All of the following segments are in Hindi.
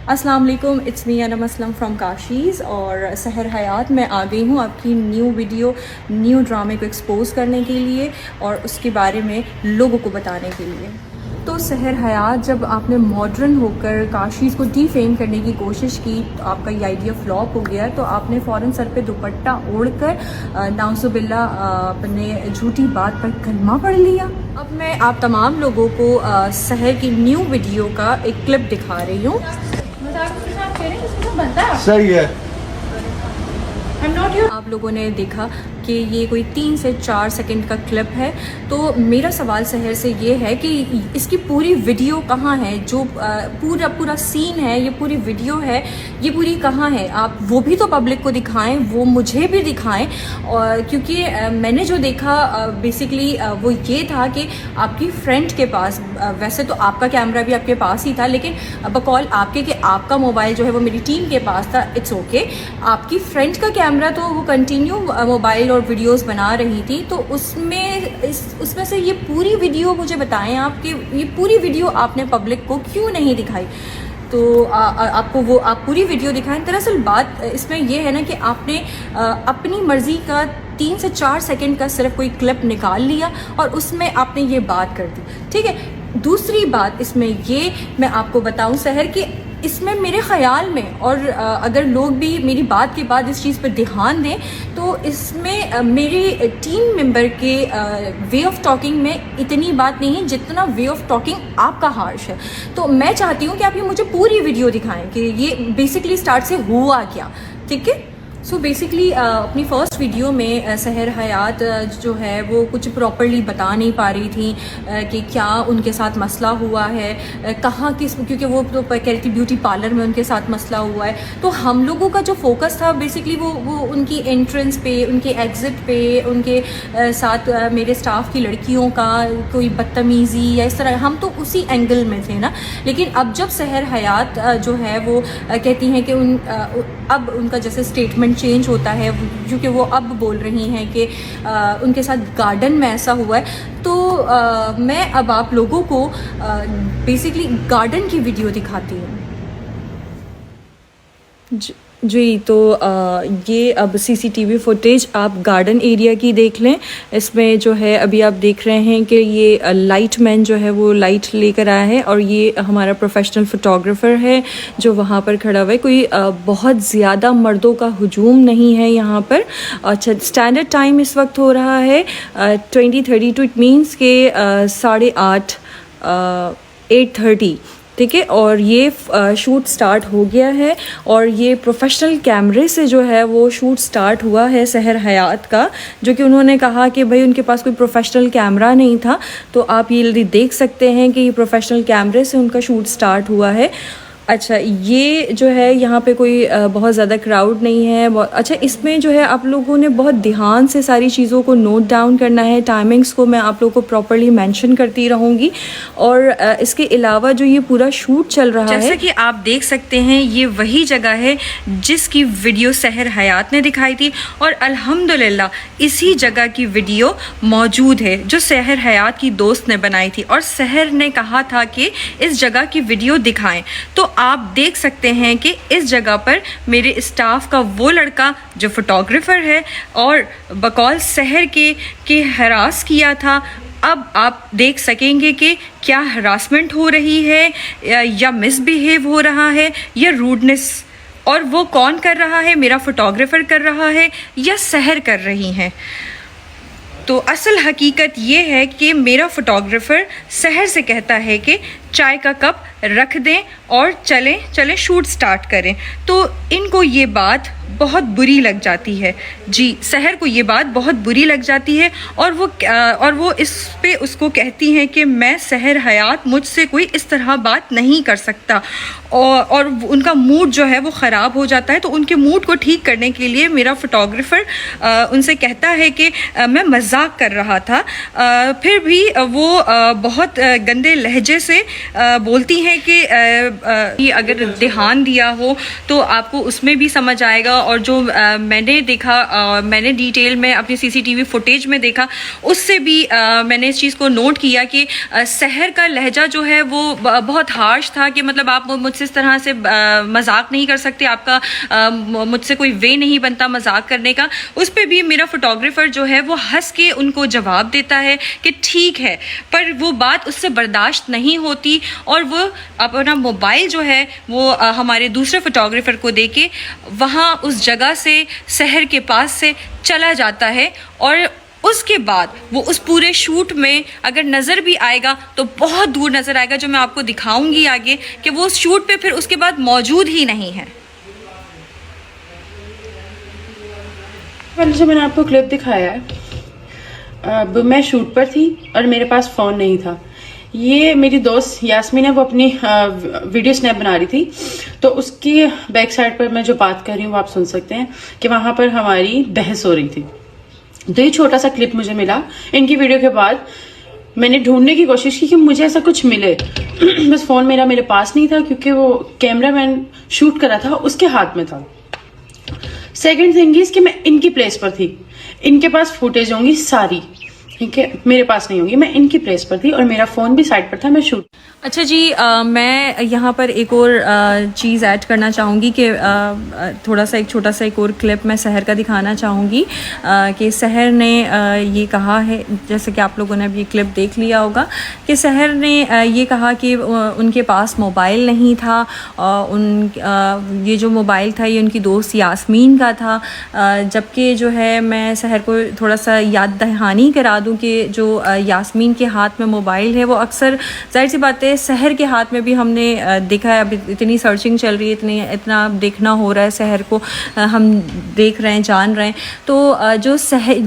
अस्सलाम वालेकुम, it's me Anam Aslam from Kashi's. और सहर हयात में आ गई हूँ आपकी न्यू वीडियो, न्यू ड्रामे को एक्सपोज करने के लिए और उसके बारे में लोगों को बताने के लिए। तो सहर हयात जब आपने मॉडर्न होकर काशीज़ को डीफेम करने की कोशिश की तो आपका ये आइडिया फ्लॉप हो गया। तो आपने फ़ौरन सर पे दुपट्टा ओढ़कर नाउज़ुबिल्ला अपने झूठी बात पर कलमा पढ़ लिया। अब मैं आप तमाम लोगों को सहर की न्यू वीडियो का एक क्लिप दिखा रही हूँ। सही है। आप लोगों ने देखा कि ये कोई 3 से 4 सेकंड का क्लिप है। तो मेरा सवाल सहर से ये है कि इसकी पूरी वीडियो कहाँ है? जो पूरा सीन है, ये पूरी वीडियो है, ये पूरी कहाँ है? आप वो भी तो पब्लिक को दिखाएं, वो मुझे भी दिखाएं। और क्योंकि मैंने जो देखा बेसिकली वो ये था कि आपकी फ्रेंड के पास, वैसे तो आपका कैमरा भी आपके पास ही था, लेकिन बकौल आपके कि आपका मोबाइल जो है वो मेरी टीम के पास था। It's okay. आपकी फ्रेंड का कैमरा तो वो कंटिन्यू मोबाइल और वीडियोस बना रही थी। तो उसमें से ये पूरी वीडियो मुझे बताएं आप कि ये पूरी वीडियो आपने पब्लिक को क्यों नहीं दिखाई? तो आपको आप पूरी वीडियो दिखाएं। दरअसल बात इसमें यह है ना कि आपने अपनी मर्जी का 3 से 4 सेकंड का सिर्फ कोई क्लिप निकाल लिया और उसमें आपने ये बात कर दी, ठीक है। दूसरी बात इसमें ये मैं आपको बताऊं सहर कि इसमें मेरे ख़याल में, और अगर लोग भी मेरी बात के बाद इस चीज़ पर ध्यान दें, तो इसमें मेरे टीम मेंबर के वे ऑफ टॉकिंग में इतनी बात नहीं है जितना वे ऑफ टॉकिंग आपका हार्श है। तो मैं चाहती हूँ कि आप ये मुझे पूरी वीडियो दिखाएं कि ये बेसिकली स्टार्ट से हुआ क्या, ठीक है। सो बेसिकली अपनी फ़र्स्ट वीडियो में सहर हयात जो है वो कुछ प्रॉपरली बता नहीं पा रही थी कि क्या उनके साथ मसला हुआ है, कहाँ किस, क्योंकि वो तो कह रही थी ब्यूटी पार्लर में उनके साथ मसला हुआ है। तो हम लोगों का जो फोकस था बेसिकली वो उनकी एंट्रेंस पे, उनके एग्ज़िट पे, उनके साथ मेरे स्टाफ की लड़कियों का कोई बदतमीज़ी या इस तरह, हम तो उसी एंगल में थे ना। लेकिन अब जब सहर हयात जो है वो कहती हैं कि अब उनका जैसे स्टेटमेंट चेंज होता है, क्योंकि वो अब बोल रही हैं कि उनके साथ गार्डन में ऐसा हुआ है। तो मैं अब आप लोगों को बेसिकली गार्डन की वीडियो दिखाती हूँ। जी, तो ये अब सीसीटीवी फुटेज आप गार्डन एरिया की देख लें। इसमें जो है अभी आप देख रहे हैं कि ये लाइट मैन जो है वो लाइट लेकर आया है और ये हमारा प्रोफेशनल फ़ोटोग्राफ़र है जो वहाँ पर खड़ा हुआ है। कोई बहुत ज़्यादा मर्दों का हुजूम नहीं है यहाँ पर। अच्छा, स्टैंडर्ड टाइम इस वक्त हो रहा है 20:32। इट मीन्स के 8:30 8:30, ठीक है। और ये शूट स्टार्ट हो गया है और ये प्रोफेशनल कैमरे से जो है वो शूट स्टार्ट हुआ है सहर हयात का, जो कि उन्होंने कहा कि भाई उनके पास कोई प्रोफेशनल कैमरा नहीं था। तो आप ये देख सकते हैं कि ये प्रोफेशनल कैमरे से उनका शूट स्टार्ट हुआ है। अच्छा, ये जो है यहाँ पे कोई बहुत ज़्यादा क्राउड नहीं है। अच्छा, इसमें जो है आप लोगों ने बहुत ध्यान से सारी चीज़ों को नोट डाउन करना है। टाइमिंग्स को मैं आप लोगों को प्रॉपर्ली मेंशन करती रहूँगी। और इसके अलावा जो ये पूरा शूट चल रहा है, जैसे कि आप देख सकते हैं, ये वही जगह है जिसकी वीडियो सहर हयात ने दिखाई थी और अल्हम्दुलिल्लाह इसी जगह की वीडियो मौजूद है जो सहर हयात की दोस्त ने बनाई थी। और सहर ने कहा था कि इस जगह की वीडियो दिखाएं। तो आप देख सकते हैं कि इस जगह पर मेरे स्टाफ का वो लड़का जो फोटोग्राफर है और बकौल सहर के हरास किया था। अब आप देख सकेंगे कि क्या हरासमेंट हो रही है या मिसबिहेव हो रहा है या रूडनेस, और वो कौन कर रहा है, मेरा फोटोग्राफर कर रहा है या सहर कर रही हैं। तो असल हकीकत ये है कि मेरा फोटोग्राफर सहर से कहता है कि चाय का कप रख दें और चलें शूट स्टार्ट करें। तो इनको ये बात बहुत बुरी लग जाती है। जी, सहर को ये बात बहुत बुरी लग जाती है और वो इस पे उसको कहती हैं कि मैं सहर हयात, मुझसे कोई इस तरह बात नहीं कर सकता। और उनका मूड जो है वो ख़राब हो जाता है। तो उनके मूड को ठीक करने के लिए मेरा फ़ोटोग्राफ़र उनसे कहता है कि मैं मजाक कर रहा था। फिर भी वो बहुत गंदे लहजे से बोलती हैं कि अगर ध्यान दिया हो तो आपको उसमें भी समझ आएगा और जो मैंने देखा, मैंने डिटेल में अपनी सीसीटीवी फुटेज में देखा, उससे भी मैंने इस चीज़ को नोट किया कि शहर का लहजा जो है वो बहुत हार्श था कि मतलब आप मुझसे इस तरह से मजाक नहीं कर सकते, आपका मुझसे कोई वे नहीं बनता मजाक करने का। उस पर भी मेरा फोटोग्राफर जो है वो हंस के उनको जवाब देता है कि ठीक है, पर वो बात उससे बर्दाश्त नहीं होती और वो अपना मोबाइल जो है वो हमारे दूसरे फोटोग्राफर को देके वहाँ उस जगह से, शहर के पास से चला जाता है। और उसके बाद वो उस पूरे शूट में अगर नज़र भी आएगा तो बहुत दूर नज़र आएगा, जो मैं आपको दिखाऊंगी आगे कि वो उस शूट पे फिर उसके बाद मौजूद ही नहीं है। पहले जो मैंने आपको क्लिप दिखाया है, अब मैं शूट पर थी और मेरे पास फ़ोन नहीं था। ये मेरी दोस्त यास्मीन है, वो अपनी वीडियो स्नैप बना रही थी, तो उसकी बैक साइड पर मैं जो बात कर रही हूँ वो आप सुन सकते हैं कि वहां पर हमारी बहस हो रही थी। तो ये छोटा सा क्लिप मुझे मिला इनकी वीडियो के बाद। मैंने ढूंढने की कोशिश की कि मुझे ऐसा कुछ मिले बस फोन मेरे पास नहीं था, क्योंकि वो कैमरामैन शूट कर रहा था, उसके हाथ में था। सेकंड थिंग इज कि मैं इनकी प्लेस पर थी, इनके पास फुटेज होंगी सारी, ठीक है, मेरे पास नहीं होंगी। मैं इनकी प्लेस पर थी और मेरा फोन भी साइड पर था, मैं शूट। अच्छा जी, मैं यहाँ पर एक और चीज़ ऐड करना चाहूँगी कि थोड़ा सा एक छोटा सा एक और क्लिप मैं शहर का दिखाना चाहूँगी कि शहर ने ये कहा है, जैसे कि आप लोगों ने अब ये क्लिप देख लिया होगा, कि शहर ने ये कहा कि उनके पास मोबाइल नहीं था। ये जो मोबाइल था ये उनकी दोस्त यास्मीन का था, जबकि जो है मैं शहर को थोड़ा सा याद दहानी करा दूँ कि जो यास्मीन के हाथ में मोबाइल है वो अक्सर, जाहिर सी बात है, शहर के हाथ में भी हमने देखा है। अभी इतनी सर्चिंग चल रही है, इतना देखना हो रहा है, शहर को हम देख रहे हैं, जान रहे हैं। तो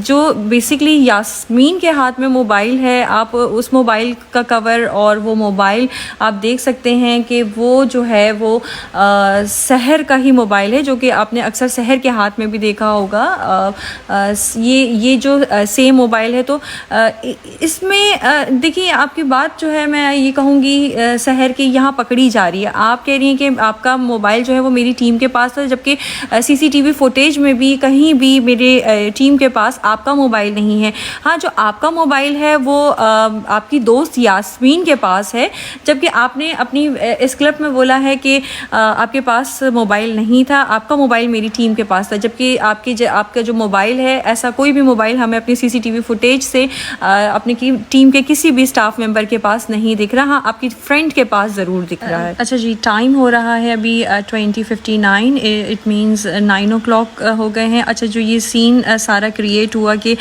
जो बेसिकली यास्मीन के हाथ में मोबाइल है, आप उस मोबाइल का कवर और वो मोबाइल आप देख सकते हैं कि वो जो है वो शहर का ही मोबाइल है, जो कि आपने अक्सर शहर के हाथ में भी देखा होगा। ये जो सेम मोबाइल है, तो इसमें देखिए, आपकी बात जो है मैं ये कहूँगी शहर की यहाँ पकड़ी जा रही है। आप कह रही हैं कि आपका मोबाइल जो है वो मेरी टीम के पास था, जबकि सीसीटीवी फुटेज में भी कहीं भी मेरे टीम के पास आपका मोबाइल नहीं है। हाँ, जो आपका मोबाइल है वो आपकी दोस्त यास्मीन के पास है, जबकि आपने अपनी इस क्लिप में बोला है कि आपके पास मोबाइल नहीं था, आपका मोबाइल मेरी टीम के पास था, जबकि आपका जो मोबाइल है, ऐसा कोई भी मोबाइल हमें अपनी सीसीटीवी फुटेज से अपनी टीम के किसी भी स्टाफ मेंबर के पास नहीं दिख रहा। हाँ, आपकी फ्रेंड के पास ज़रूर दिख रहा है। अच्छा जी, टाइम हो रहा है अभी 20:59, इट मीन्स 9 o'clock हो गए हैं। अच्छा, जो ये सीन सारा क्रिएट हुआ कि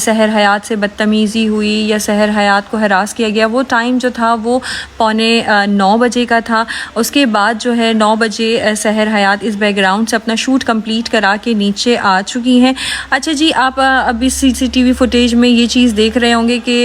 शहर हयात से बदतमीज़ी हुई या शहर हयात को हरास किया गया, वो टाइम जो था वो 9:15 बजे का था। उसके बाद जो है 9 बजे शहर हयात इस बैकग्राउंड से अपना शूट कंप्लीट करा के नीचे आ चुकी हैं। अच्छा जी, आप अभी सीसीटीवी फुटेज में ये चीज़ देख रहे होंगे कि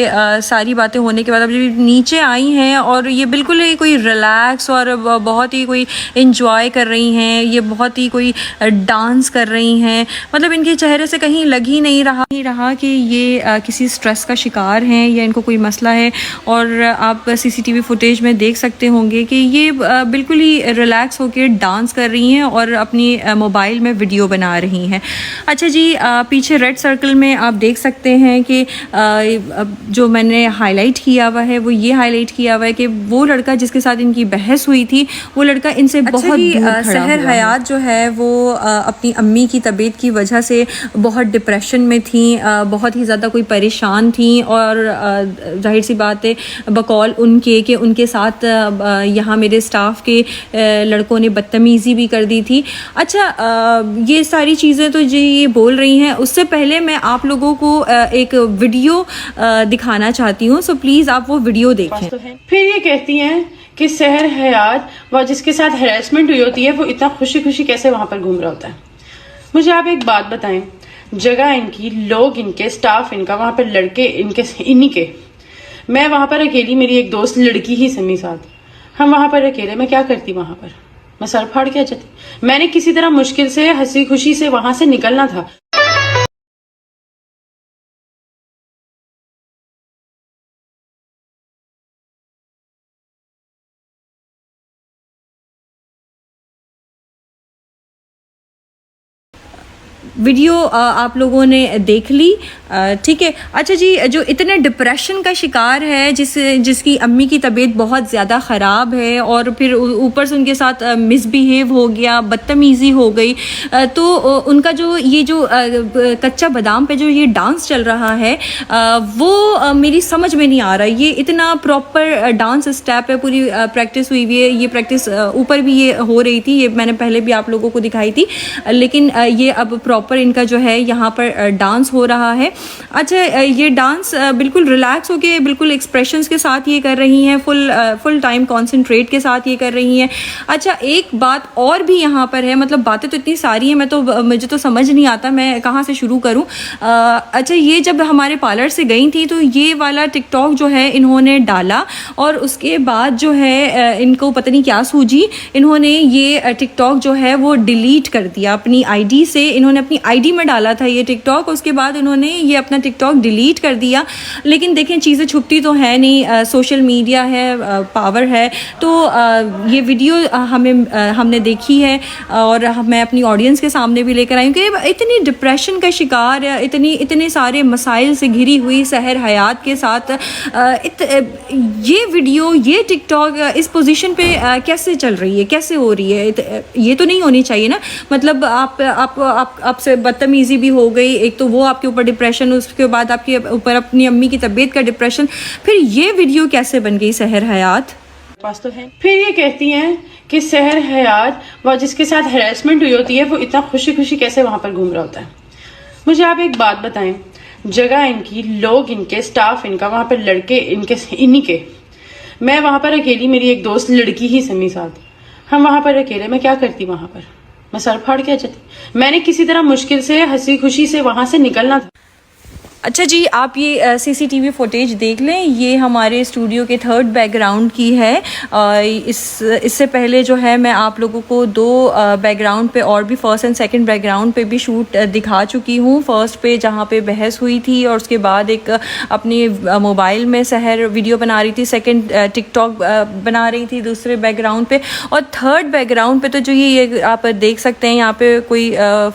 सारी बातें होने के बाद अब जब नीचे आई हैं और ये बिल्कुल ही कोई रिलैक्स और बहुत ही कोई इंजॉय कर रही हैं, ये बहुत ही कोई डांस कर रही हैं, मतलब इनके चेहरे से कहीं लग ही नहीं रहा कि ये किसी स्ट्रेस का शिकार हैं या इनको कोई मसला है। और आप सीसीटीवी फुटेज में देख सकते होंगे कि ये बिल्कुल ही रिलैक्स होकर डांस कर रही हैं और अपनी मोबाइल में वीडियो बना रही हैं। अच्छा जी, पीछे रेड सर्कल में आप देख सकते हैं कि जो मैंने हाईलाइट किया हुआ है वो ये हाईलाइट किया हुआ है कि वो लड़का जिसके साथ इनकी बहस हुई थी, वो लड़का इनसे बहुत दूर खड़ा शहर हयात जो है वो अपनी अम्मी की तबीयत की वजह से बहुत डिप्रेशन में थी, बहुत ही ज़्यादा कोई परेशान थी, और जाहिर सी बात है बकौल उनके कि उनके साथ यहाँ मेरे स्टाफ के लड़कों ने बदतमीज़ी भी कर दी थी। अच्छा, ये सारी चीज़ें तो जी ये बोल रही हैं, उससे पहले मैं आप लोगों को एक वीडियो दिखाना चाहती हूँ, सो प्लीज़ आप वो वीडियो देखें। फिर ये कहती हैं कि शहर हयात वह जिसके साथ हैरेसमेंट हुई होती है वो इतना खुशी खुशी कैसे वहां पर घूम रहा होता है। मुझे आप एक बात बताएं, जगह इनकी, लोग इनके, स्टाफ इनका, वहां पर लड़के इनके, इन्हीं के, मैं वहां पर अकेली, मेरी एक दोस्त लड़की ही समी साथ, हम वहां पर अकेले, मैं क्या करती वहां पर? मैं सर फाड़ के आ जाती। मैंने किसी तरह मुश्किल से हंसी खुशी से वहां से निकलना था। वीडियो आप लोगों ने देख ली, ठीक है। अच्छा जी, जो इतने डिप्रेशन का शिकार है, जिसकी अम्मी की तबीयत बहुत ज़्यादा ख़राब है और फिर ऊपर से उनके साथ मिसबिहेव हो गया, बदतमीज़ी हो गई, तो उनका जो ये जो कच्चा बादाम पे जो ये डांस चल रहा है, वो मेरी समझ में नहीं आ रहा। ये इतना प्रॉपर डांस स्टेप है, पूरी प्रैक्टिस हुई हुई है। ये प्रैक्टिस ऊपर भी ये हो रही थी, ये मैंने पहले भी आप लोगों को दिखाई थी, लेकिन ये अब प्रॉपर इनका जो है यहाँ पर डांस हो रहा है। अच्छा, ये डांस बिल्कुल रिलैक्स होके, बिल्कुल एक्सप्रेशंस के साथ ये कर रही हैं, फुल टाइम कॉन्सेंट्रेट के साथ ये कर रही हैं। अच्छा, एक बात और भी यहाँ पर है, मतलब बातें तो इतनी सारी हैं, मुझे तो समझ नहीं आता मैं कहाँ से शुरू करूँ। अच्छा, ये जब हमारे पार्लर से गई थी तो ये वाला टिकटॉक जो है इन्होंने डाला, और उसके बाद जो है इनको पता नहीं क्या सूझी, इन्होंने ये टिकटॉक जो है वो डिलीट कर दिया अपनी आईडी से। इन्होंने अपनी आईडी में डाला था ये टिकटॉक, उसके बाद इन्होंने ये अपना टिकटॉक डिलीट कर दिया। लेकिन देखें, चीज़ें छुपती तो है नहीं, सोशल मीडिया है, पावर है। तो ये वीडियो हमने देखी है और मैं अपनी ऑडियंस के सामने भी लेकर आई हूँ कि इतनी डिप्रेशन का शिकार, इतने सारे मसाइल से घिरी हुई सहर हयात के साथ ये वीडियो, ये टिकटॉक इस पोजीशन पे कैसे चल रही है, कैसे हो रही है? ये तो नहीं होनी चाहिए ना। मतलब आपसे बदतमीज़ी भी हो गई, एक तो वो आपके ऊपर डिप्रेशन, उसके बाद आपके ऊपर अपनी अम्मी की तबीयत का डिप्रेशन, फिर ये वीडियो कैसे बन गई सहर हयात? पास तो है। फिर ये कहती हैं कि सहर हयात व जिसके साथ हैरेसमेंट हुई होती है वो इतना खुशी खुशी कैसे वहां पर घूम रहा होता है। मुझे आप एक बात बताएं, जगह इनकी, लोग इनके, स्टाफ इनका, वहां पर लड़के इन्हीं के, मैं वहां पर अकेली, मेरी एक दोस्त लड़की ही समी साथ, हम वहां पर अकेले, मैं क्या करती वहां पर? मैं सर फाड़ के आ जाती। मैंने किसी तरह मुश्किल से हंसी खुशी से वहां से निकलना था। अच्छा जी, आप ये सीसीटीवी फुटेज देख लें, ये हमारे स्टूडियो के थर्ड बैकग्राउंड की है। इससे पहले जो है मैं आप लोगों को दो बैकग्राउंड पे और भी, फर्स्ट एंड सेकंड बैकग्राउंड पे भी शूट दिखा चुकी हूँ। फर्स्ट पे जहाँ पे बहस हुई थी और उसके बाद एक अपनी मोबाइल में सहर वीडियो बना रही थी, सेकंड टिकटॉक बना रही थी दूसरे बैकग्राउंड पे, और थर्ड बैकग्राउंड पे तो जो ये आप देख सकते हैं, यहाँ पे कोई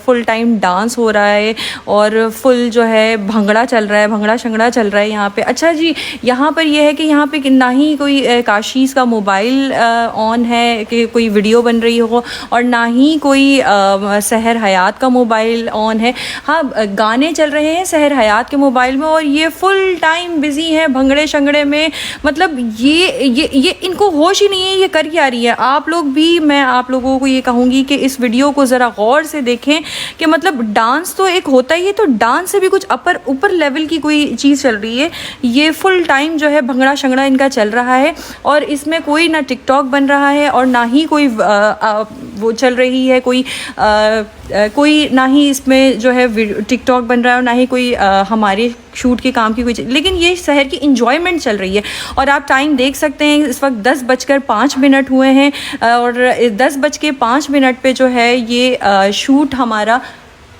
फुल टाइम डांस हो रहा है और फुल जो है भंगड़ा चल रहा है, भंगड़ा शंगड़ा चल रहा है यहाँ पे। अच्छा जी, यहाँ पर यह है कि यहाँ पे ना ही कोई काशीज़ का मोबाइल ऑन है कि कोई वीडियो बन रही हो, और ना ही कोई सहर हयात का मोबाइल ऑन है। हाँ, गाने चल रहे हैं सहर हयात के मोबाइल में और ये फुल टाइम बिजी है भंगड़े शंगड़े में। मतलब ये इनको होश ही नहीं है, ये कर क्या रही है। आप लोग भी, मैं आप लोगों को ये कहूँगी कि इस वीडियो को ज़रा गौर से देखें कि मतलब डांस तो एक होता ही है, तो डांस से भी कुछ ऊपर लेवल की कोई चीज़ चल रही है। ये फुल टाइम जो है भंगड़ा शंगड़ा इनका चल रहा है, और इसमें कोई ना टिकटॉक बन रहा है और ना ही कोई वो चल रही है, कोई ना ही इसमें जो है टिकटॉक बन रहा है और ना ही कोई हमारे शूट के काम की कोई चीज़, लेकिन ये शहर की इंजॉयमेंट चल रही है। और आप टाइम देख सकते हैं, इस वक्त 10:05 हुए हैं और 10:05 पे जो है ये शूट हमारा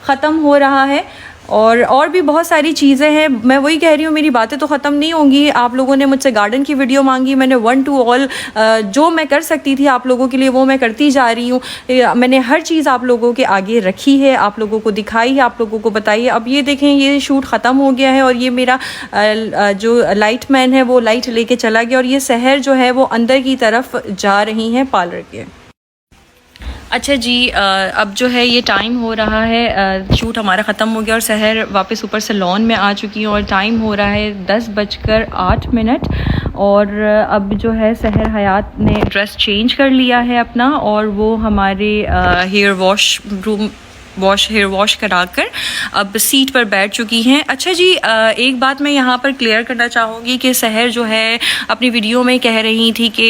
ख़त्म हो रहा है। और भी बहुत सारी चीज़ें हैं, मैं वही कह रही हूँ, मेरी बातें तो ख़त्म नहीं होंगी। आप लोगों ने मुझसे गार्डन की वीडियो मांगी, मैंने 1 to all जो मैं कर सकती थी आप लोगों के लिए वो मैं करती जा रही हूँ। मैंने हर चीज़ आप लोगों के आगे रखी है, आप लोगों को दिखाई है, आप लोगों को बताई है। अब ये देखें, ये शूट ख़त्म हो गया है और ये मेरा जो लाइट मैन है वो लाइट लेके चला गया, और ये सहर जो है वो अंदर की तरफ जा रही हैं पार्लर के। अच्छा जी, अब जो है ये टाइम हो रहा है, शूट हमारा ख़त्म हो गया और सहर वापस ऊपर से लॉन में आ चुकी है और टाइम हो रहा है 10:08 और अब जो है सहर हयात ने ड्रेस चेंज कर लिया है अपना, और वो हमारे हेयर वॉश कराकर अब सीट पर बैठ चुकी हैं। अच्छा जी, एक बात मैं यहाँ पर क्लियर करना चाहूँगी कि सहर जो है अपनी वीडियो में कह रही थी कि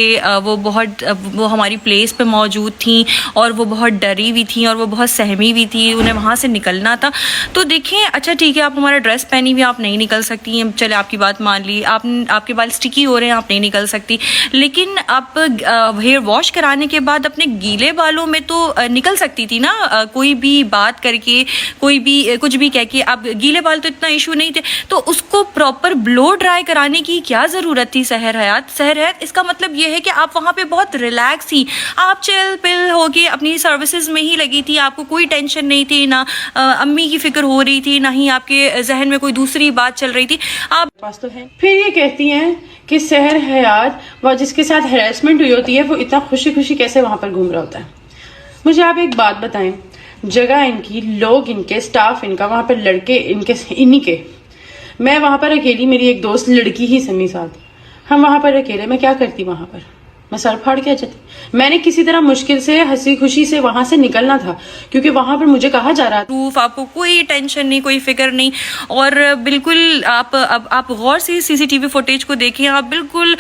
वो हमारी प्लेस पे मौजूद थी और वो बहुत डरी हुई थी और वो बहुत सहमी हुई थी, उन्हें वहाँ से निकलना था। तो देखें, अच्छा ठीक है, आप हमारा ड्रेस पहनी हुई आप नहीं निकल सकती हैं, चले आपकी बात मान ली, आपके बाल स्टिकी हो रहे हैं, आप नहीं निकल सकती, लेकिन आप हेयर वॉश कराने के बाद अपने गीले बालों में तो निकल सकती थी ना। कोई भी बात करके, कोई भी कुछ भी कह के, अब गीले बाल तो इतना इशू नहीं थे, तो उसको प्रॉपर ब्लो ड्राई कराने की क्या ज़रूरत थी सहर हयात? सहर हयात इसका मतलब ये है कि आप वहाँ पे बहुत रिलैक्स थी, आप चिल पिल हो के अपनी सर्विसेज में ही लगी थी, आपको कोई टेंशन नहीं थी, ना अम्मी की फिक्र हो रही थी, ना ही आपके जहन में कोई दूसरी बात चल रही थी। आप पास तो है। फिर ये कहती हैं कि सहर हयात वह जिसके साथ हैरेसमेंट हुई होती है वो इतना खुशी खुशी कैसे वहां पर घूम रहा होता है। मुझे आप एक बात बताएं, जगह इनकी, लोग इनके, स्टाफ इनका, वहां पर लड़के इनके, इन्हीं के। मैं वहां पर अकेली, मेरी एक दोस्त लड़की ही समी साथ, हम वहां पर अकेले, मैं क्या करती वहां पर? मैं सर फाड़ के आ जाती। मैंने किसी तरह मुश्किल से हंसी खुशी से वहां से निकलना था, क्योंकि वहां पर मुझे कहा जा रहा था प्रूफ, आपको कोई टेंशन नहीं, कोई फिक्र नहीं। और बिल्कुल आप गौर से सीसीटीवी फुटेज को देखें, आप बिल्कुल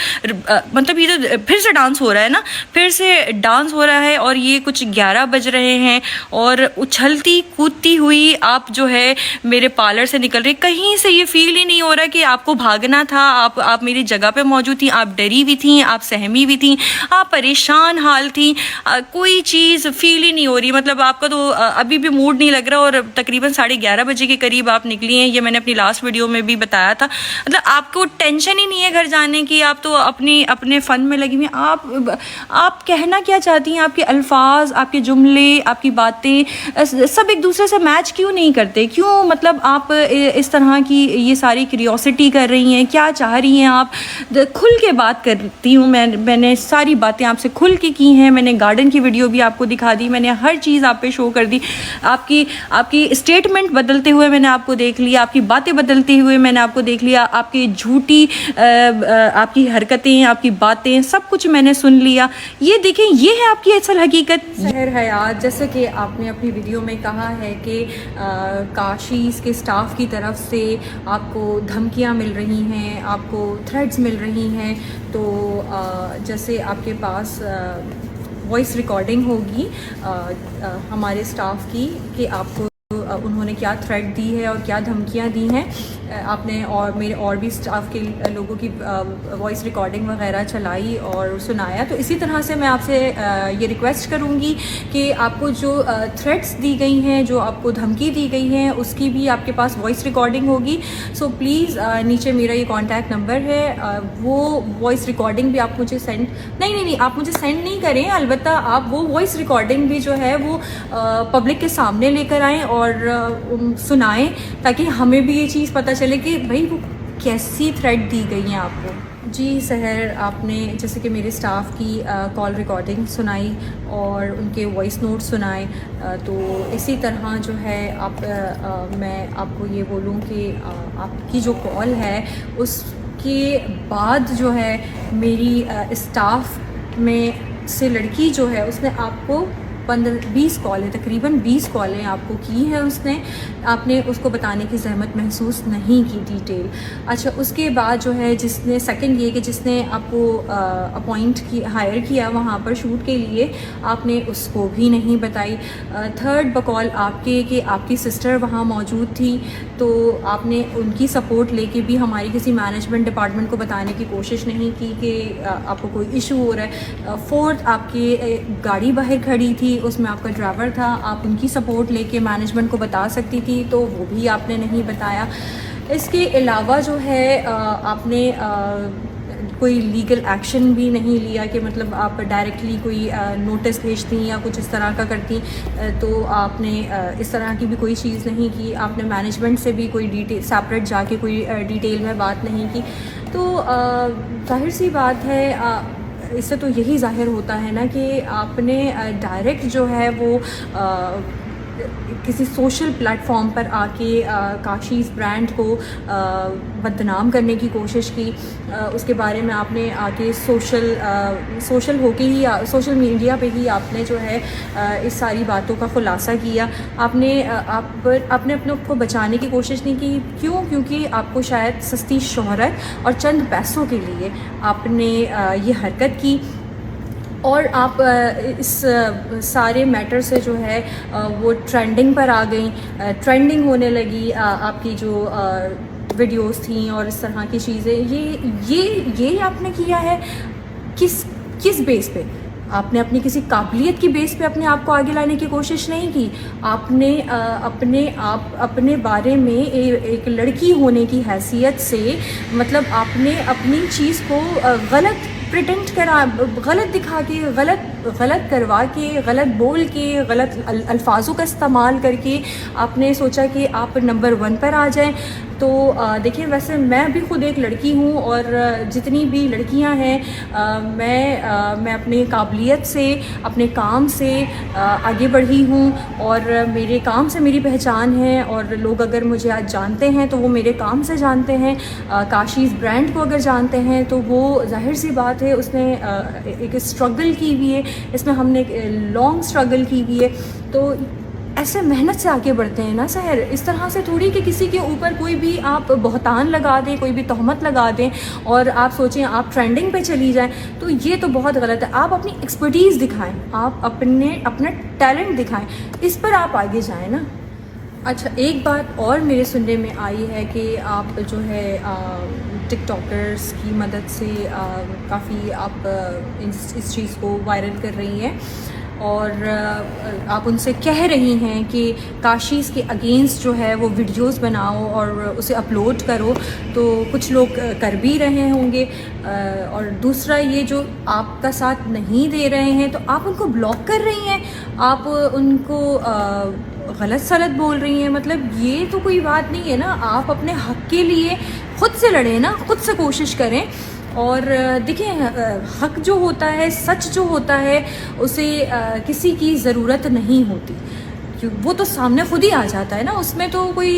मतलब ये तो फिर से डांस हो रहा है ना, फिर से डांस हो रहा है, और ये कुछ 11 बज रहे हैं और उछलती कूदती हुई आप जो है मेरे पार्लर से निकल रही। कहीं से ये फील ही नहीं हो रहा कि आपको भागना था, आप मेरी जगह पे मौजूद थी, आप डरी भी थी, आप सहमी भी थी, आप परेशान हाल थी, कोई चीज़ फील ही नहीं हो रही। मतलब आपका तो अभी भी मूड नहीं लग रहा, और तकरीबन 11:30 बजे के करीब आप निकली हैं, ये मैंने अपनी लास्ट वीडियो में भी बताया था। मतलब आपको टेंशन ही नहीं है घर जाने की, आप तो अपने फ़न में लगी हुई हैं। आप कहना क्या चाहती हैं? आपके अल्फाज, आपके जुमले, आपकी बातें सब एक दूसरे से मैच क्यों नहीं करते? क्यों मतलब आप इस तरह की ये सारी क्यूरियोसिटी कर रही हैं? क्या चाह रही हैं आप? खुल के बात करती हूँ, मैंने सारी बातें आपसे खुल के की हैं, मैंने गार्डन की वीडियो भी आपको दिखा दी, मैंने हर चीज़ आप पे शो कर दी, आपकी स्टेटमेंट बदलते हुए मैंने आपको देख लिया, आपकी बातें बदलते हुए मैंने आपको देख लिया, आपकी झूठी आपकी हरकतें, आपकी बातें, सब कुछ मैंने सुन लिया। ये देखें, ये है आपकी असल हकीकत। सहर हयात, जैसे कि आपने अपनी वीडियो में कहा है कि काशीज़ के स्टाफ की तरफ से आपको धमकियाँ मिल रही हैं, आपको थ्रेड्स मिल रही हैं, तो जैसे आपके पास वॉइस रिकॉर्डिंग होगी हमारे स्टाफ की कि आपको उन्होंने क्या थ्रेट दी है और क्या धमकियां दी हैं। आपने और मेरे और भी स्टाफ के लोगों की वॉइस रिकॉर्डिंग वगैरह चलाई और सुनाया। तो इसी तरह से मैं आपसे ये रिक्वेस्ट करूँगी कि आपको जो थ्रेट्स दी गई हैं, जो आपको धमकी दी गई हैं, उसकी भी आपके पास वॉइस रिकॉर्डिंग होगी। सो प्लीज़ नीचे मेरा ये कॉन्टैक्ट नंबर है, वो वॉइस रिकॉर्डिंग भी आप मुझे सेंड नहीं आप मुझे सेंड नहीं करें, अलबत्ता आप वो वॉइस रिकॉर्डिंग भी जो है वो पब्लिक के सामने लेकर आएँ और सुनाएं, ताकि हमें भी ये चीज़ पता चले कि भाई वो कैसी थ्रेट दी गई है आपको। जी सहर, आपने जैसे कि मेरे स्टाफ की कॉल रिकॉर्डिंग सुनाई और उनके वॉइस नोट सुनाए, तो इसी तरह जो है मैं आपको ये बोलूँ कि आपकी जो कॉल है उसके बाद जो है मेरी स्टाफ में से लड़की जो है उसने आपको 15-20 कॉलें, तकरीबन 20 कॉलें आपको की हैं उसने, आपने उसको बताने की ज़हमत महसूस नहीं की डिटेल। अच्छा, उसके बाद जो है जिसने सेकंड ये कि जिसने आपको हायर किया वहाँ पर शूट के लिए, आपने उसको भी नहीं बताई। थर्ड बकौल आपके कि आपकी सिस्टर वहाँ मौजूद थी, तो आपने उनकी सपोर्ट लेके भी हमारी किसी मैनेजमेंट डिपार्टमेंट को बताने की कोशिश नहीं की कि आपको कोई इशू हो रहा है। फोर्थ, आपकी गाड़ी बाहर खड़ी थी, उसमें आपका ड्राइवर था, आप उनकी सपोर्ट लेके मैनेजमेंट को बता सकती थी, तो वो भी आपने नहीं बताया। इसके अलावा जो है आपने कोई लीगल एक्शन भी नहीं लिया कि मतलब आप डायरेक्टली कोई नोटिस भेजती या कुछ इस तरह का करती, तो आपने इस तरह की भी कोई चीज़ नहीं की। आपने मैनेजमेंट से भी कोई डिटेल सेपरेट जाके कोई डिटेल में बात नहीं की। तो जाहिर सी बात है, इससे तो यही ज़ाहिर होता है ना कि आपने डायरेक्ट जो है वो किसी सोशल प्लेटफॉर्म पर आके काशीज़ ब्रांड को बदनाम करने की कोशिश की। उसके बारे में आपने आके सोशल होके ही सोशल मीडिया पे ही आपने जो है इस सारी बातों का खुलासा किया। आपने अपने को बचाने की कोशिश नहीं की। क्यों? क्योंकि आपको शायद सस्ती शोहरत और चंद पैसों के लिए आपने ये हरकत की, और आप इस सारे मैटर से जो है वो ट्रेंडिंग पर आ गई, ट्रेंडिंग होने लगी आपकी जो वीडियोस थी और इस तरह की चीज़ें। ये आपने किया है किस बेस पे? आपने अपनी किसी काबिलियत की बेस पे अपने आप को आगे लाने की कोशिश नहीं की। आपने अपने बारे में एक लड़की होने की हैसियत से मतलब आपने अपनी चीज़ को गलत प्रिटेंड करा, गलत दिखा के, गलत करवा के, गलत बोल के, गलत अल्फाजों का इस्तेमाल करके आपने सोचा कि आप नंबर 1 पर आ जाएं। तो देखिए, वैसे मैं भी खुद एक लड़की हूँ और जितनी भी लड़कियाँ हैं मैं अपने काबिलियत से, अपने काम से आगे बढ़ी हूँ और मेरे काम से मेरी पहचान है। और लोग अगर मुझे आज जानते हैं तो वो मेरे काम से जानते हैं। काशीज़ ब्रांड को अगर जानते हैं तो वो जाहिर सी बात है उसने एक स्ट्रगल की हुई है, इसमें हमने लॉन्ग स्ट्रगल की हुई है। तो ऐसे मेहनत से आगे बढ़ते हैं ना सहर, इस तरह से थोड़ी कि किसी के ऊपर कोई भी आप बहतान लगा दें, कोई भी तहमत लगा दें और आप सोचें आप ट्रेंडिंग पे चली जाएं, तो ये तो बहुत गलत है। आप अपनी एक्सपर्टीज़ दिखाएं, आप अपना टैलेंट दिखाएं, इस पर आप आगे जाएं ना। अच्छा, एक बात और मेरे सुनने में आई है कि आप जो है टिकटॉकर्स की मदद से काफ़ी आप इस चीज़ को वायरल कर रही हैं और आप उनसे कह रही हैं कि काशीज़ के अगेंस्ट जो है वो वीडियोस बनाओ और उसे अपलोड करो। तो कुछ लोग कर भी रहे होंगे और दूसरा ये जो आपका साथ नहीं दे रहे हैं तो आप उनको ब्लॉक कर रही हैं, आप उनको गलत सलत बोल रही हैं। मतलब ये तो कोई बात नहीं है ना। आप अपने हक़ के लिए खुद से लड़ें ना, खुद से कोशिश करें। और देखिए, हक जो होता है, सच जो होता है, उसे किसी की ज़रूरत नहीं होती, वो तो सामने खुद ही आ जाता है ना। उसमें तो कोई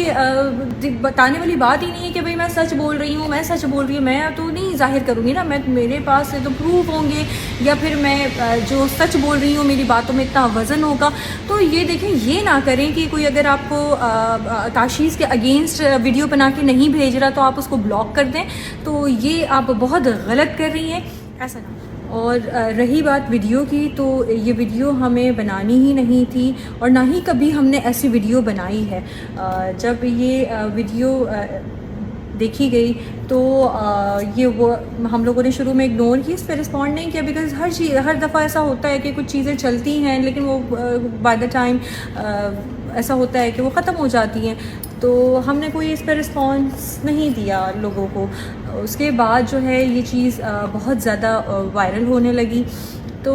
बताने वाली बात ही नहीं है कि भाई मैं सच बोल रही हूँ, मैं सच बोल रही हूँ। मैं तो नहीं जाहिर करूँगी ना, मैं मेरे पास से तो प्रूफ होंगे या फिर मैं जो सच बोल रही हूँ मेरी बातों में इतना वज़न होगा। तो ये देखें, ये ना करें कि कोई अगर आपको काशीज़ के अगेंस्ट वीडियो बना के नहीं भेज रहा तो आप उसको ब्लॉक कर दें, तो ये आप बहुत गलत कर रही हैं, ऐसा ना। और रही बात वीडियो की, तो ये वीडियो हमें बनानी ही नहीं थी और ना ही कभी हमने ऐसी वीडियो बनाई है। जब ये वीडियो देखी गई तो ये वो हम लोगों ने शुरू में इग्नोर की, इस पर रिस्पॉन्ड नहीं किया, बिकॉज़ हर दफ़ा ऐसा होता है कि कुछ चीज़ें चलती हैं लेकिन वो बाय द टाइम ऐसा होता है कि वो ख़त्म हो जाती हैं। तो हमने कोई इस पर रिस्पॉन्स नहीं दिया लोगों को। उसके बाद जो है ये चीज़ बहुत ज़्यादा वायरल होने लगी। तो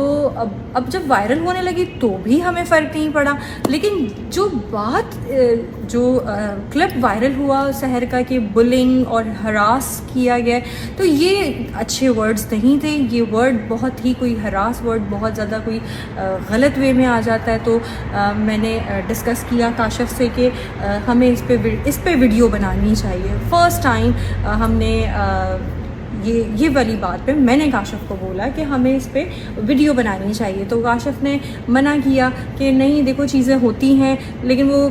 अब जब वायरल होने लगी तो भी हमें फ़र्क नहीं पड़ा, लेकिन जो क्लिप वायरल हुआ सहर का कि बुलिंग और हरास किया गया, तो ये अच्छे वर्ड्स नहीं थे। ये वर्ड बहुत ही कोई हरास वर्ड बहुत ज़्यादा कोई गलत वे में आ जाता है। तो मैंने डिस्कस किया काशिफ से कि हमें इस पे वीडियो बनानी चाहिए। फ़र्स्ट टाइम हमने ये वाली बात पे मैंने काशिफ को बोला कि हमें इस पे वीडियो बनानी चाहिए। तो काशिफ ने मना किया कि नहीं, देखो चीज़ें होती हैं लेकिन वो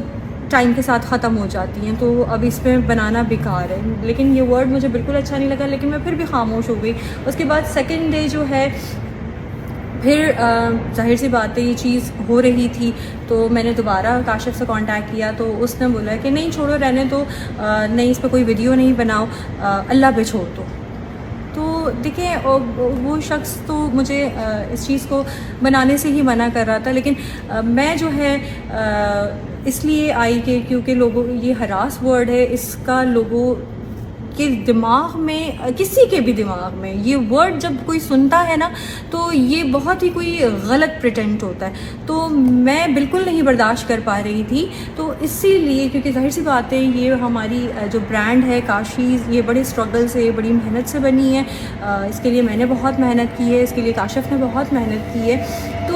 टाइम के साथ ख़त्म हो जाती हैं, तो अब इस पे बनाना बेकार है। लेकिन ये वर्ड मुझे बिल्कुल अच्छा नहीं लगा, लेकिन मैं फिर भी खामोश हो गई। उसके बाद सेकेंड डे जो है फिर जाहिर सी बात है ये चीज़ हो रही थी, तो मैंने दोबारा काशिफ से कांटेक्ट किया तो उसने बोला कि नहीं छोड़ो, रहने दो, नहीं इस पर कोई वीडियो नहीं बनाओ, अल्लाह पे छोड़ दो। तो देखिए, वो शख्स तो मुझे इस चीज़ को बनाने से ही मना कर रहा था, लेकिन मैं जो है इसलिए आई कि क्योंकि लोगों, ये हरास वर्ड है, इसका लोगों के दिमाग में, किसी के भी दिमाग में ये वर्ड जब कोई सुनता है ना तो ये बहुत ही कोई गलत प्रिटेंट होता है। तो मैं बिल्कुल नहीं बर्दाश्त कर पा रही थी। तो इसीलिए, क्योंकि जाहिर सी बात है ये हमारी जो ब्रांड है काशीज़, ये बड़े स्ट्रगल से, बड़ी मेहनत से बनी है। इसके लिए मैंने बहुत मेहनत की है, इसके लिए काशिफ ने बहुत मेहनत की है। तो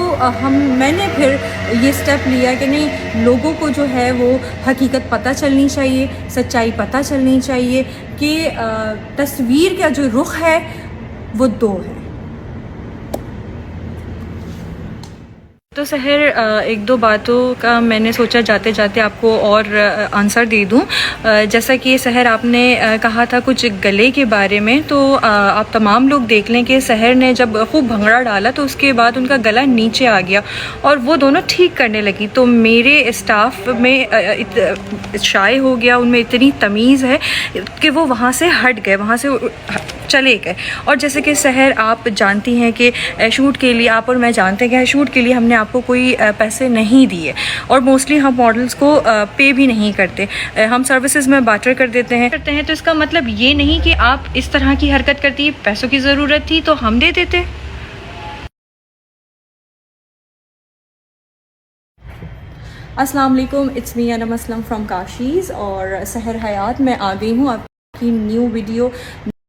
मैंने फिर ये स्टेप लिया कि नहीं, लोगों को जो है वो हकीकत पता चलनी चाहिए, सच्चाई पता चलनी चाहिए कि तस्वीर का जो रुख है वो दो है। तो सहर, एक दो बातों का मैंने सोचा जाते जाते आपको और आंसर दे दूं। जैसा कि सहर आपने कहा था कुछ गले के बारे में, तो आप तमाम लोग देख लें कि सहर ने जब खूब भंगड़ा डाला तो उसके बाद उनका गला नीचे आ गया और वो दोनों ठीक करने लगी। तो मेरे स्टाफ में शाये हो गया, उनमें इतनी तमीज़ है कि वो वहाँ से हट गए, वहाँ से चले गए। और जैसे कि सहर आप जानती हैं कि शूट के लिए आप और मैं जानते हैं कि शूट के लिए हमने आपको कोई पैसे नहीं दिए, और मोस्टली हम मॉडल्स को पे भी नहीं करते, हम सर्विसेज में बार्टर कर देते हैं। तो इसका मतलब ये नहीं कि आप इस तरह की हरकत करती, पैसों की ज़रूरत थी तो हम दे देते। अस्सलाम वालेकुम, it's me Anam Aslam from Kashi's और सहर हयात। मैं आ गई हूँ आपकी न्यू वीडियो